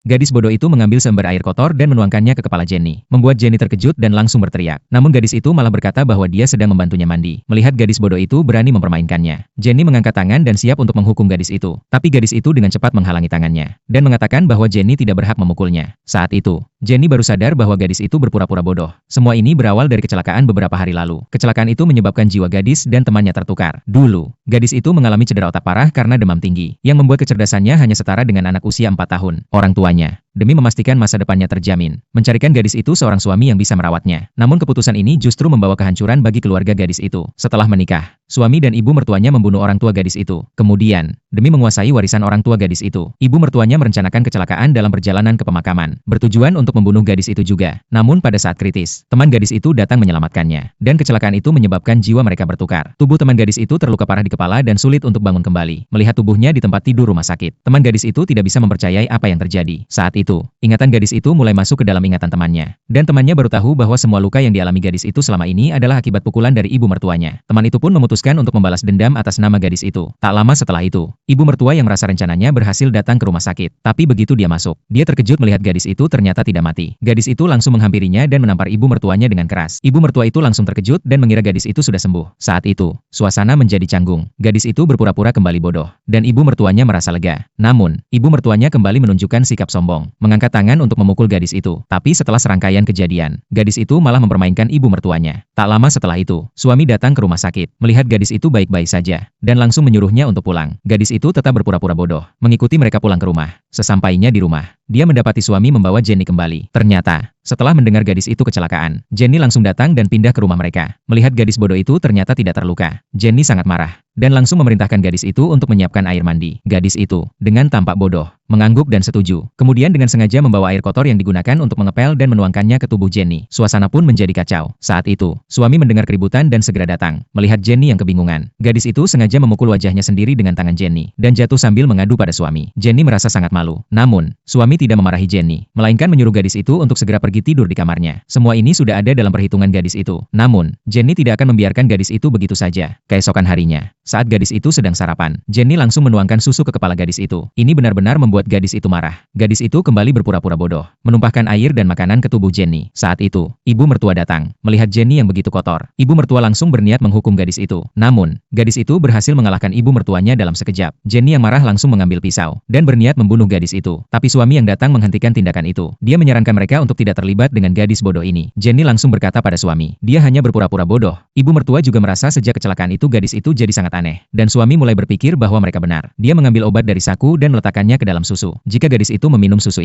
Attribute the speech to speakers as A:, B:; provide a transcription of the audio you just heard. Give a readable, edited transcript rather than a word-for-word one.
A: Gadis bodoh itu mengambil seember air kotor dan menuangkannya ke kepala Jenny, membuat Jenny terkejut dan langsung berteriak. Namun gadis itu malah berkata bahwa dia sedang membantunya mandi. Melihat gadis bodoh itu berani mempermainkannya, Jenny mengangkat tangan dan siap untuk menghukum gadis itu. Tapi gadis itu dengan cepat menghalangi tangannya, dan mengatakan bahwa Jenny tidak berhak memukulnya. Saat itu, Jenny baru sadar bahwa gadis itu berpura-pura bodoh. Semua ini berawal dari kecelakaan beberapa hari lalu. Kecelakaan itu menyebabkan jiwa gadis dan temannya tertukar. Dulu, gadis itu mengalami cedera otak parah karena demam tinggi, yang membuat kecerdasannya hanya setara dengan anak usia 4 tahun. Orang tuanya, demi memastikan masa depannya terjamin, mencarikan gadis itu seorang suami yang bisa merawatnya. Namun keputusan ini justru membawa kehancuran bagi keluarga gadis itu. Setelah menikah, suami dan ibu mertuanya membunuh orang tua gadis itu. Kemudian, demi menguasai warisan orang tua gadis itu, ibu mertuanya merencanakan kecelakaan dalam perjalanan ke pemakaman, bertujuan untuk membunuh gadis itu juga. Namun pada saat kritis, teman gadis itu datang menyelamatkannya, dan kecelakaan itu menyebabkan jiwa mereka bertukar. Tubuh teman gadis itu terluka parah di kepala dan sulit untuk bangun kembali. Melihat tubuhnya di tempat tidur rumah sakit, teman gadis itu tidak bisa mempercayai apa yang terjadi. Saat itu, ingatan gadis itu mulai masuk ke dalam ingatan temannya, dan temannya baru tahu bahwa semua luka yang dialami gadis itu selama ini adalah akibat pukulan dari ibu mertuanya. Teman itu pun memutuskan untuk membalas dendam atas nama gadis itu. Tak lama setelah itu, ibu mertua yang merasa rencananya berhasil datang ke rumah sakit. Tapi begitu dia masuk, dia terkejut melihat gadis itu ternyata tidak mati. Gadis itu langsung menghampirinya dan menampar ibu mertuanya dengan keras. Ibu mertua itu langsung terkejut dan mengira gadis itu sudah sembuh. Saat itu, suasana menjadi canggung. Gadis itu berpura-pura kembali bodoh, dan ibu mertuanya merasa lega. Namun, ibu mertuanya kembali menunjukkan sikap sombong, mengangkat tangan untuk memukul gadis itu. Tapi setelah serangkaian kejadian, gadis itu malah mempermainkan ibu mertuanya. Tak lama setelah itu, suami datang ke rumah sakit, melihat gadis itu baik-baik saja, dan langsung menyuruhnya untuk pulang. Gadis itu tetap berpura-pura bodoh, mengikuti mereka pulang ke rumah. Sesampainya di rumah, dia mendapati suami membawa Jenny kembali. Ternyata, setelah mendengar gadis itu kecelakaan, Jenny langsung datang dan pindah ke rumah mereka. Melihat gadis bodoh itu ternyata tidak terluka, Jenny sangat marah, dan langsung memerintahkan gadis itu untuk menyiapkan air mandi. Gadis itu, dengan tampak bodoh, mengangguk dan setuju. Kemudian dengan sengaja membawa air kotor yang digunakan untuk mengepel dan menuangkannya ke tubuh Jenny. Suasana pun menjadi kacau. Saat itu, suami mendengar keributan dan segera datang. Melihat Jenny yang kebingungan, gadis itu sengaja memukul wajahnya sendiri dengan tangan Jenny, dan jatuh sambil mengadu pada suami. Jenny merasa sangat malu. Namun, suami tidak memarahi Jenny, melainkan menyuruh gadis itu untuk segera pergi tidur di kamarnya. Semua ini sudah ada dalam perhitungan gadis itu. Namun, Jenny tidak akan membiarkan gadis itu begitu saja. Keesokan harinya, saat gadis itu sedang sarapan, Jenny langsung menuangkan susu ke kepala gadis itu. Ini benar-benar membuat gadis itu marah. Gadis itu kembali berpura-pura bodoh, menumpahkan air dan makanan ke tubuh Jenny. Saat itu, ibu mertua datang, melihat Jenny yang begitu kotor. Ibu mertua langsung berniat menghukum gadis itu. Namun, gadis itu berhasil mengalahkan ibu mertuanya dalam sekejap. Jenny yang marah langsung mengambil pisau, dan berniat membunuh gadis itu. Tapi suami yang datang menghentikan tindakan itu. Dia menyarankan mereka untuk tidak terlibat dengan gadis bodoh ini. Jenny langsung berkata pada suami, dia hanya berpura-pura bodoh. Ibu mertua juga merasa sejak kecelakaan itu gadis itu jadi sangat aneh. Dan suami mulai berpikir bahwa mereka benar. Dia mengambil obat dari saku dan meletakkannya ke dalam susu. Jika gadis itu meminum susu ini,